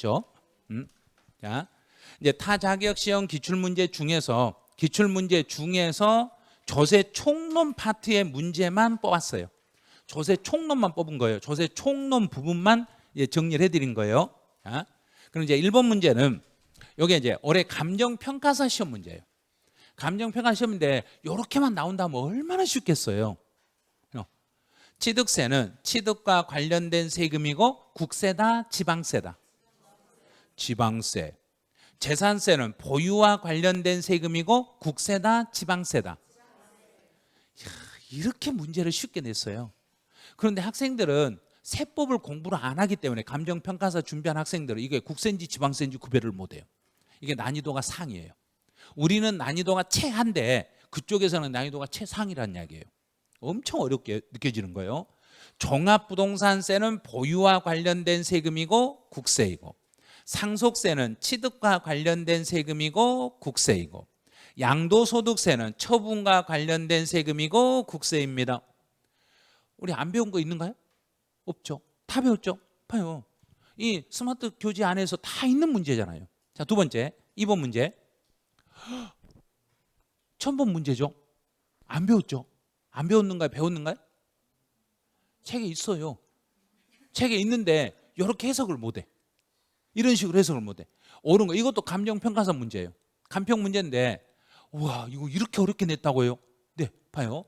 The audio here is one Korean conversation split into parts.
있죠. 자, 이제 타자격 시험 기출문제 중에서 조세 총론 파트의 문제만 뽑았어요. 조세 총론만 뽑은 거예요. 조세 총론 부분만 정리를 해드린 거예요. 자, 그럼 이제 1번 문제는 이게 이제 올해 감정평가사 시험 문제예요. 감정평가 시험인데 이렇게만 나온다면 얼마나 쉽겠어요. 취득세는 취득과 관련된 세금이고 국세다 지방세다. 지방세. 재산세는 보유와 관련된 세금이고 국세다 지방세다. 이렇게 문제를 쉽게 냈어요. 그런데 학생들은 세법을 공부를 안 하기 때문에 감정평가사 준비한 학생들은 이게 국세인지 지방세인지 구별을 못해요. 이게 난이도가 상이에요. 우리는 난이도가 최하인데 그쪽에서는 난이도가 최상이라는 이야기예요. 엄청 어렵게 느껴지는 거예요. 종합부동산세는 보유와 관련된 세금이고 국세이고, 상속세는 취득과 관련된 세금이고 국세이고, 양도소득세는 처분과 관련된 세금이고 국세입니다. 우리 안 배운 거 있는가요? 없죠. 다 배웠죠. 봐요. 이 스마트 교재 안에서 다 있는 문제잖아요. 자, 두 번째 2번 문제. 처음 본 문제죠. 안 배웠죠. 안 배웠는가요? 배웠는가요? 책에 있어요. 책에 있는데 이렇게 해석을 못해. 이런 식으로 해석을 못해. 옳은 거. 이것도 감정평가사 문제예요. 감평 문제인데 우와, 이거 이렇게 어렵게 냈다고요? 네, 봐요.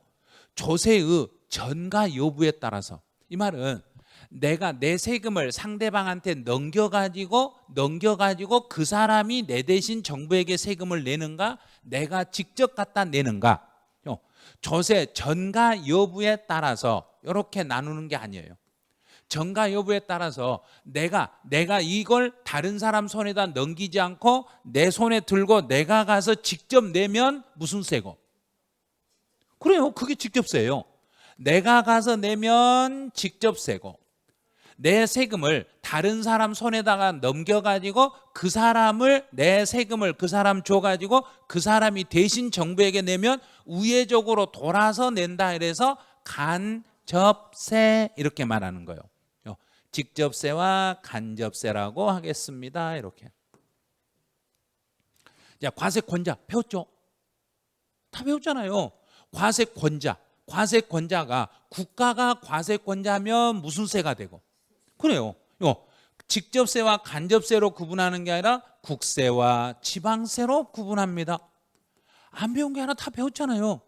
조세의 전가 여부에 따라서, 이 말은 내가 내 세금을 상대방한테 넘겨가지고 그 사람이 내 대신 정부에게 세금을 내는가, 내가 직접 갖다 내는가, 조세 전가 여부에 따라서 이렇게 나누는 게 아니에요. 전가 여부에 따라서 내가 이걸 다른 사람 손에다 넘기지 않고 내 손에 들고 내가 가서 직접 내면 무슨 세고? 그래요. 그게 직접세예요. 내가 가서 내면 직접세고, 내 세금을 다른 사람 손에다가 넘겨가지고 그 사람을, 내 세금을 그 사람 줘가지고 그 사람이 대신 정부에게 내면 우회적으로 돌아서 낸다. 이래서 간접세 이렇게 말하는 거예요. 직접세와 간접세라고 하겠습니다. 이렇게. 자, 과세권자 배웠죠? 다 배웠잖아요. 과세권자가 국가가 과세권자면 무슨 세가 되고? 그래요. 직접세와 간접세로 구분하는 게 아니라 국세와 지방세로 구분합니다. 안 배운 게 하나 다 배웠잖아요.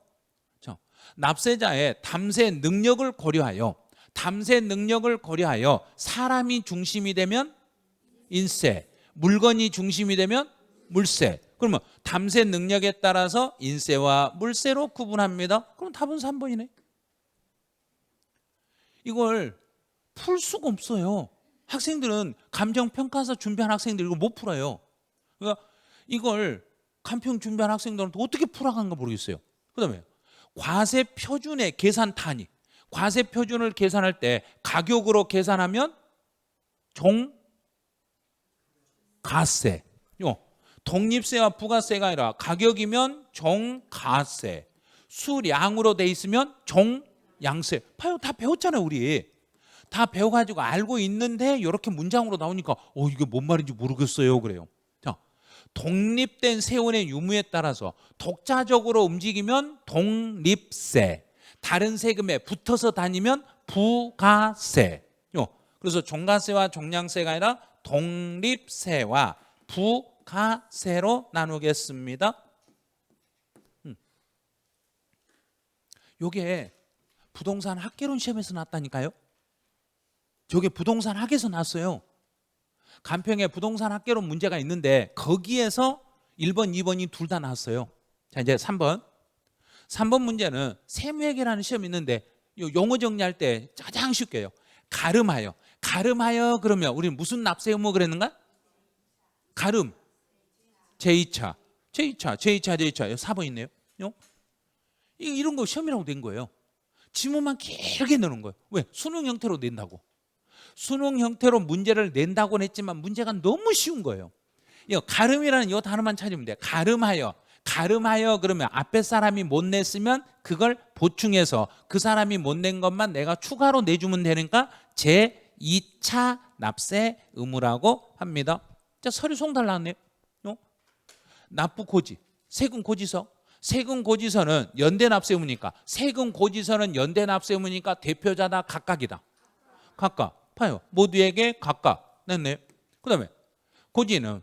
납세자의 담세 능력을 고려하여 사람이 중심이 되면 인세, 물건이 중심이 되면 물세. 그러면 담세 능력에 따라서 인세와 물세로 구분합니다. 그럼 답은 3번이네. 이걸 풀 수가 없어요. 학생들은 감정평가사 준비한 학생들 이거 못 풀어요. 그러니까 이걸 감평 준비한 학생들은 어떻게 풀어간가 모르겠어요. 그 다음에 과세표준의 계산 단위. 과세표준을 계산할 때 가격으로 계산하면 종가세. 독립세와 부가세가 아니라 가격이면 종가세. 수량으로 돼 있으면 종양세. 봐요. 다 배웠잖아요. 우리. 다 배워가지고 알고 있는데 이렇게 문장으로 나오니까 이게 뭔 말인지 모르겠어요. 그래요. 자, 독립된 세원의 유무에 따라서 독자적으로 움직이면 독립세. 다른 세금에 붙어서 다니면 부가세. 그래서 종가세와 종량세가 아니라 독립세와 부가세로 나누겠습니다. 이게 부동산 학개론 시험에서 나왔다니까요. 저게 부동산 학에서 나왔어요. 간평에 부동산 학개론 문제가 있는데 거기에서 1번, 2번이 둘 다 나왔어요. 자, 이제 3번 문제는 세무회계라는 시험이 있는데 용어 정리할 때 가장 쉽게 해요. 가름하여 그러면 우리는 무슨 납세 의무 그랬는가? 가름 제2차 4번 있네요. 이런 거 시험이라고 낸 거예요. 지문만 길게 내는 거예요. 왜? 수능 형태로 낸다고. 수능 형태로 문제를 낸다고는 했지만 문제가 너무 쉬운 거예요. 가름이라는 이 단어만 찾으면 돼요. 가름하여 그러면 앞에 사람이 못 냈으면 그걸 보충해서 그 사람이 못 낸 것만 내가 추가로 내주면 되니까 제2차 납세 의무라고 합니다. 자, 서류 송달 나왔네요. 납부 고지, 세금 고지서. 세금 고지서는 연대 납세 의무니까, 세금 고지서는 연대 납세 의무니까 대표자다 각각이다. 각각. 봐요. 모두에게 각각 냈네요. 그다음에 고지는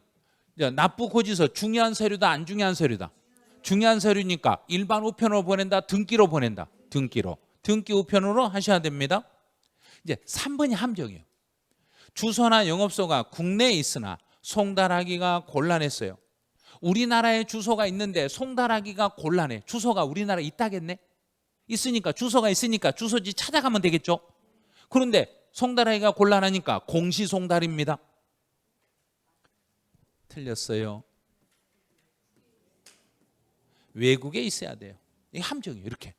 이제 납부 고지서 중요한 서류다, 안 중요한 서류다. 중요한 서류니까 일반 우편으로 보낸다, 등기로 보낸다. 등기로. 등기 우편으로 하셔야 됩니다. 이제 3번이 함정이에요. 주소나 영업소가 국내에 있으나 송달하기가 곤란했어요. 우리나라에 주소가 있는데 송달하기가 곤란해. 주소가 우리나라에 있다겠네? 있으니까, 주소가 있으니까 주소지 찾아가면 되겠죠. 그런데 송달하기가 곤란하니까 공시송달입니다. 틀렸어요. 외국에 있어야 돼요. 이게 함정이에요. 이렇게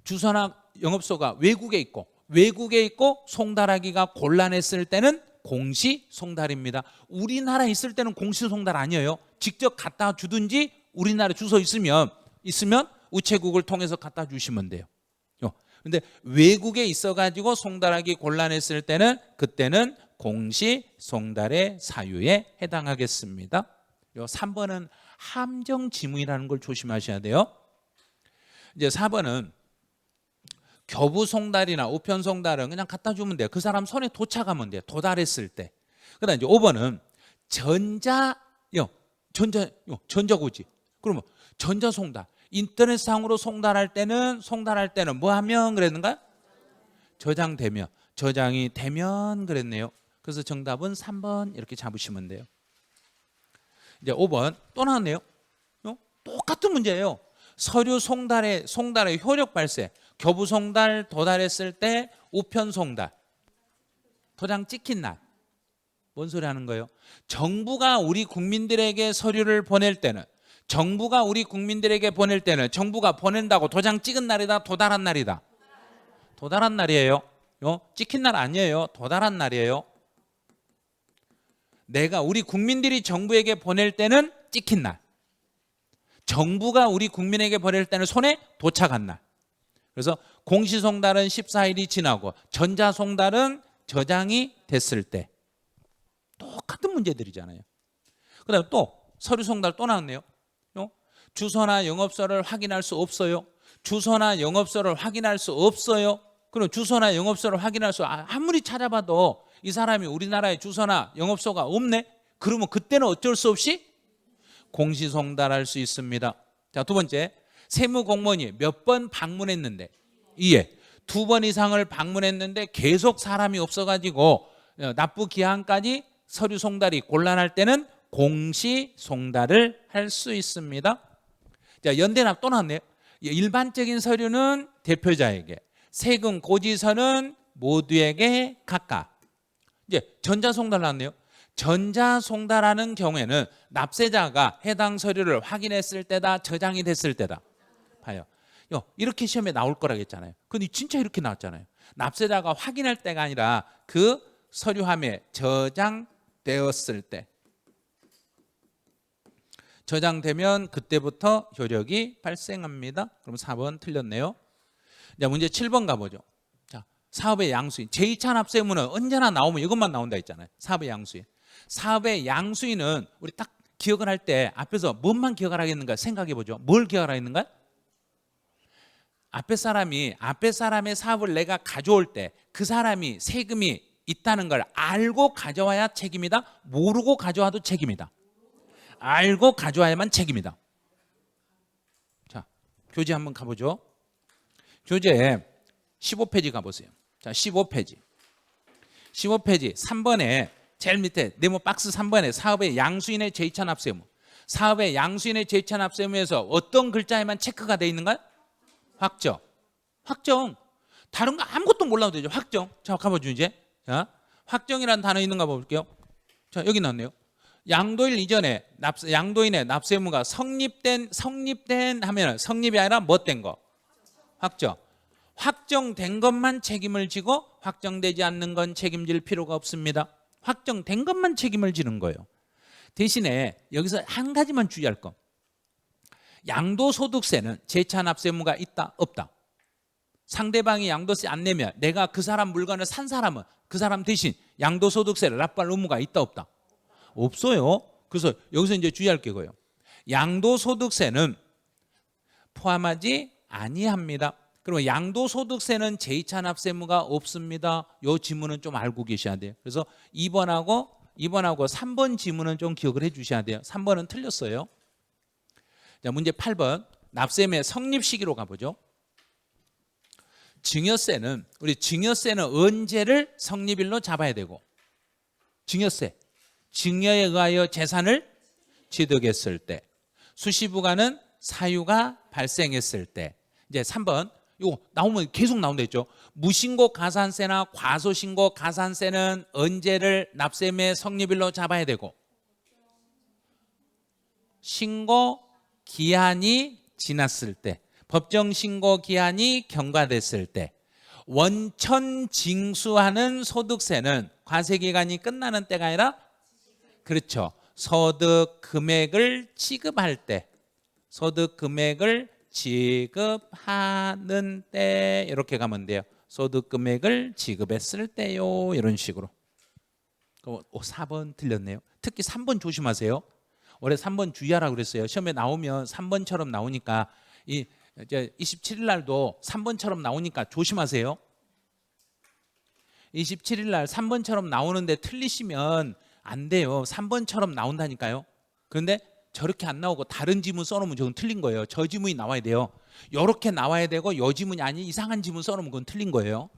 주소나 영업소가 외국에 있고 송달하기가 곤란했을 때는 공시송달입니다. 우리나라에 있을 때는 공시송달 아니에요. 직접 갖다 주든지 우리나라 주소 있으면 우체국을 통해서 갖다 주시면 돼요. 근데 외국에 있어가지고 송달하기 곤란했을 때는 그때는 공시송달의 사유에 해당하겠습니다. 3번은 함정 지문이라는 걸 조심하셔야 돼요. 이제 4번은 교부송달이나 우편송달은 그냥 갖다 주면 돼요. 그 사람 손에 도착하면 돼요. 도달했을 때. 그다음 이제 5번은 전자고지. 그러면 전자송달. 인터넷상으로 송달할 때는 뭐 하면 그랬는가? 저장되면. 저장이 되면 그랬네요. 그래서 정답은 3번 이렇게 잡으시면 돼요. 이제 5번 또 나왔네요. 똑같은 문제예요. 서류 송달의 효력 발생. 교부 송달 도달했을 때 우편 송달. 도장 찍힌 날. 뭔 소리 하는 거예요? 정부가 우리 국민들에게 서류를 보낼 때는 정부가 보낸다고 도장 찍은 날이다, 도달한 날이다. 도달한 날이에요. 찍힌 날 아니에요. 도달한 날이에요. 우리 국민들이 정부에게 보낼 때는 찍힌 날. 정부가 우리 국민에게 보낼 때는 손에 도착한 날. 그래서 공시송달은 14일이 지나고 전자송달은 저장이 됐을 때. 똑같은 문제들이잖아요. 그다음에 또 서류송달 또 나왔네요. 주소나 영업소를 확인할 수 없어요. 그럼 주소나 영업소를 확인할 수 아무리 찾아봐도 이 사람이 우리나라에 주소나 영업소가 없네. 그러면 그때는 어쩔 수 없이 공시송달할 수 있습니다. 자, 두 번째, 세무공무원이 몇 번 방문했는데 2번 이상을 방문했는데 계속 사람이 없어가지고 납부 기한까지 서류 송달이 곤란할 때는 공시송달을 할 수 있습니다. 자, 연대납 또 나왔네요. 일반적인 서류는 대표자에게, 세금 고지서는 모두에게 각각. 이제 전자송달 나왔네요. 전자송달하는 경우에는 납세자가 해당 서류를 확인했을 때다, 저장이 됐을 때다. 봐요. 이렇게 시험에 나올 거라고 했잖아요. 근데 진짜 이렇게 나왔잖아요. 납세자가 확인할 때가 아니라 그 서류함에 저장되었을 때. 저장되면 그때부터 효력이 발생합니다. 그럼 4번 틀렸네요. 자, 문제 7번 가보죠. 자, 사업의 양수인. 제2차 납세 의무는 언제나 나오면 이것만 나온다 했잖아요. 사업의 양수인. 사업의 양수인은 우리 딱 기억을 할 때 앞에서 뭔만 기억을 하겠는가 생각해 보죠. 뭘 기억을 하겠는가? 앞에 사람의 사업을 내가 가져올 때 그 사람이 세금이 있다는 걸 알고 가져와야 책임이다. 모르고 가져와도 책임이다. 알고 가져와야만 책임이다. 자, 교재 한번 가보죠. 교재 15페이지 가보세요. 자, 15페이지 3번에 제일 밑에 네모 박스 3번에 사업의 양수인의 제2차 납세 의무. 사업의 양수인의 제2차 납세 의무에서 어떤 글자에만 체크가 돼 있는가? 확정. 다른 거 아무것도 몰라도 되죠. 확정. 자, 가보죠 이제. 자, 확정이라는 단어 있는가 볼게요. 자, 여기 나왔네요. 양도일 이전에 양도인의 납세 의무가 성립된 하면 성립이 아니라 뭣된 거? 확정. 확정된 것만 책임을 지고 확정되지 않는 건 책임질 필요가 없습니다. 확정된 것만 책임을 지는 거예요. 대신에 여기서 한 가지만 주의할 거. 양도소득세는 제2차 납세 의무가 있다, 없다? 상대방이 양도세 안 내면 내가 그 사람 물건을 산 사람은 그 사람 대신 양도소득세를 납부할 의무가 있다 없다? 없어요. 그래서 여기서 이제 주의할 게 그거예요. 양도소득세는 포함하지 아니합니다. 그러면 양도소득세는 제2차 납세 의무가 없습니다. 이 지문은 좀 알고 계셔야 돼요. 그래서 2번하고 3번 지문은 좀 기억을 해 주셔야 돼요. 3번은 틀렸어요. 자, 문제 8번 납세의 성립 시기로 가보죠. 증여세는 언제를 성립일로 잡아야 되고, 증여세 증여에 의하여 재산을 취득했을 때, 수시부가는 사유가 발생했을 때. 이제 3번 이거 나오면 계속 나온다 했죠. 무신고 가산세나 과소신고 가산세는 언제를 납세의 성립일로 잡아야 되고, 신고 기한이 지났을 때, 법정 신고 기한이 경과됐을 때, 원천 징수하는 소득세는 과세 기간이 끝나는 때가 아니라, 그렇죠, 소득 금액을 지급할 때, 소득 금액을 지급하는 때, 이렇게 가면 돼요. 소득 금액을 지급했을 때요, 이런 식으로. 4번 틀렸네요. 특히 3번 조심하세요. 원래 3번 주의하라고 그랬어요. 시험에 나오면 3번처럼 나오니까 이제 27일 날도 3번처럼 나오니까 조심하세요. 27일 날 3번처럼 나오는데 틀리시면 안 돼요. 3번처럼 나온다니까요. 그런데 저렇게 안 나오고 다른 지문 써놓으면 저건 틀린 거예요. 저 지문이 나와야 돼요. 이렇게 나와야 되고, 요 지문이 아닌 이상한 지문 써놓으면 그건 틀린 거예요.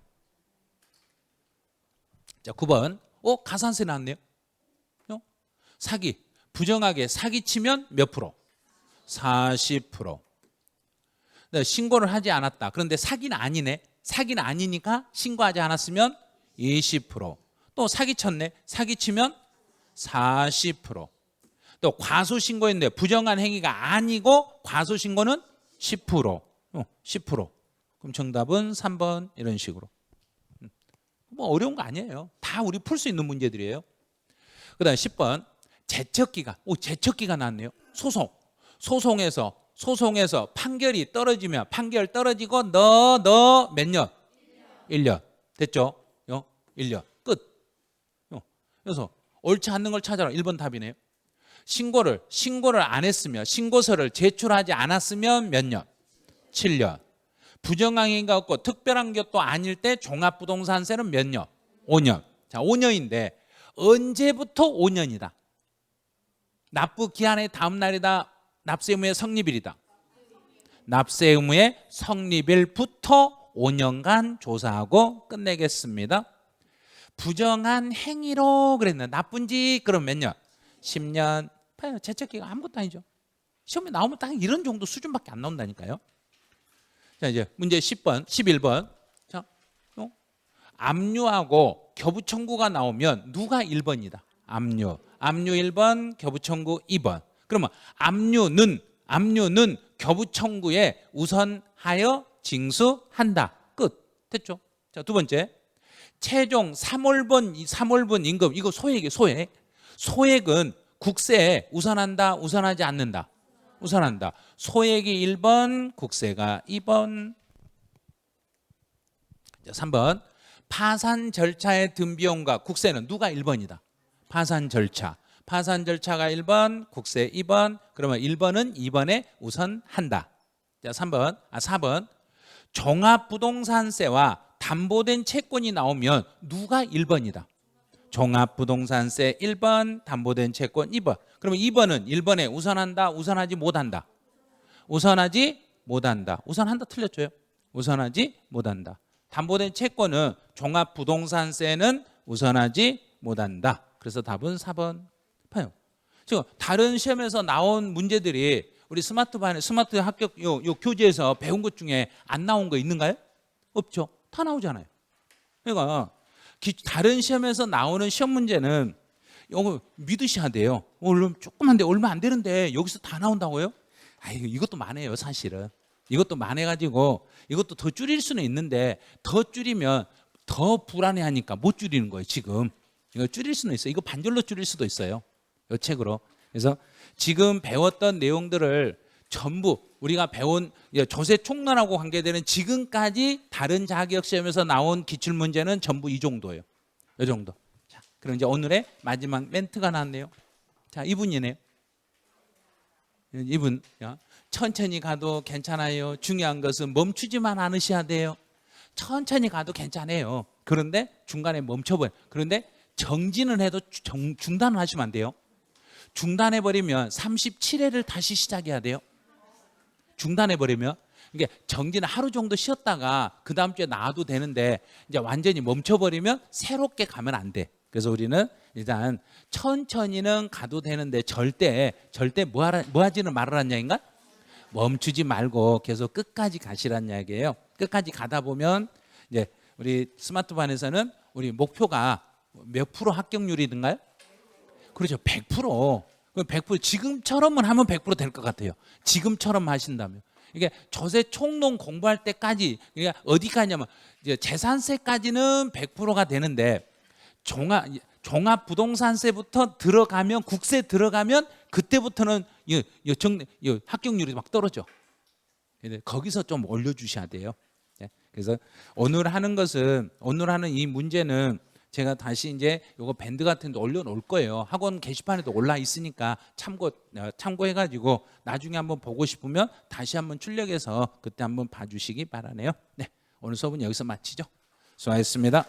자, 9번 가산세 나왔네요. 사기, 부정하게 사기치면 몇 프로? 40%. 신고를 하지 않았다. 그런데 사기는 아니네. 사기는 아니니까 신고하지 않았으면 20%. 또 사기쳤네. 사기치면 40%. 또 과소신고했는데 부정한 행위가 아니고 과소신고는 10%. 10%. 그럼 정답은 3번 이런 식으로. 뭐 어려운 거 아니에요. 다 우리 풀 수 있는 문제들이에요. 그 다음 10번 제척기간. 제척기가 나왔네요. 소송에서 판결이 떨어지면, 판결 떨어지고 너 몇 년? 1년. 됐죠? 1년. 끝. 그래서 옳지 않는 걸 찾아라. 1번 답이네요. 신고를 안 했으면, 신고서를 제출하지 않았으면 몇 년? 7년. 부정한 행위가 없고 특별한 것도 아닐 때 종합부동산세는 몇 년? 5년. 자, 5년인데 언제부터 5년이다? 납부 기한의 다음 날이다. 납세 의무의 성립일이다. 납세 의무의 성립일부터 5년간 조사하고 끝내겠습니다. 부정한 행위로 그랬는데 나쁜 지 그럼 몇 년? 10년. 봐요. 제척기가 아무것도 아니죠. 시험에 나오면 딱 이런 정도 수준밖에 안 나온다니까요. 자, 이제 문제 10번, 11번. 자, 압류하고 교부 청구가 나오면 누가 1번이다? 압류 1번, 교부 청구 2번. 그러면 압류는 교부 청구에 우선하여 징수한다. 끝. 됐죠? 자, 두 번째. 최종 3월분 임금, 이거 소액이에요. 소액은 국세에 우선한다, 우선하지 않는다? 우선한다. 소액이 1번, 국세가 2번. 자, 3번. 파산 절차의 든 비용과 국세는 누가 1번이다? 파산 절차가 1번, 국세 2번. 그러면 1번은 2번에 우선한다. 자, 4번. 종합부동산세와 담보된 채권이 나오면 누가 1번이다? 종합부동산세 1번, 담보된 채권 2번. 그러면 2번은 1번에 우선한다, 우선하지 못한다? 우선하지 못한다. 우선한다 틀렸죠? 우선하지 못한다. 담보된 채권은 종합부동산세는 우선하지 못한다. 그래서 답은 4번. 봐요. 지금 다른 시험에서 나온 문제들이 우리 스마트 합격 요 교재에서 배운 것 중에 안 나온 거 있는가요? 없죠. 다 나오잖아요. 그러니까 다른 시험에서 나오는 시험 문제는 이거 믿으셔야 돼요. 조그만데 얼마 안 되는데 여기서 다 나온다고요? 이것도 많아요, 사실은. 이것도 많아가지고 이것도 더 줄일 수는 있는데 더 줄이면 더 불안해하니까 못 줄이는 거예요, 지금. 이거 줄일 수는 있어요. 이거 반절로 줄일 수도 있어요, 이 책으로. 그래서 지금 배웠던 내용들을 전부 우리가 배운 조세 총론하고 관계되는 지금까지 다른 자격 시험에서 나온 기출 문제는 전부 이 정도예요. 이 정도. 자, 그럼 이제 오늘의 마지막 멘트가 나왔네요. 자, 이분이네요. 이분. 천천히 가도 괜찮아요. 중요한 것은 멈추지만 않으셔야 돼요. 천천히 가도 괜찮아요. 그런데 중간에 멈춰버려. 그런데 정진을 해도 중단을 하시면 안 돼요. 중단해버리면 37회를 다시 시작해야 돼요. 중단해버리면. 이게 정진을 하루 정도 쉬었다가 그 다음 주에 나와도 되는데 이제 완전히 멈춰버리면 새롭게 가면 안 돼. 그래서 우리는 일단 천천히는 가도 되는데 절대 뭐 하지는 말으란 이야기인가? 멈추지 말고 계속 끝까지 가시란 이야기예요. 끝까지 가다 보면 이제 우리 스마트반에서는 우리 목표가 몇 프로 합격률이든가요? 그렇죠. 100%. 100% 지금처럼은 하면 100% 될 것 같아요. 지금처럼 하신다면. 이게 조세 총론 공부할 때까지 그러니까 어디까지냐면 이제 재산세까지는 100%가 되는데 종합부동산세부터 들어가면 국세 들어가면 그때부터는 합격률이 막 떨어져. 거기서 좀 올려주셔야 돼요. 그래서 오늘 하는 이 문제는 제가 다시 이제 요거 밴드 같은 데 올려놓을 거예요. 학원 게시판에도 올라 있으니까 참고해가지고 나중에 한번 보고 싶으면 다시 한번 출력해서 그때 한번 봐주시기 바라네요. 네, 오늘 수업은 여기서 마치죠. 수고하셨습니다.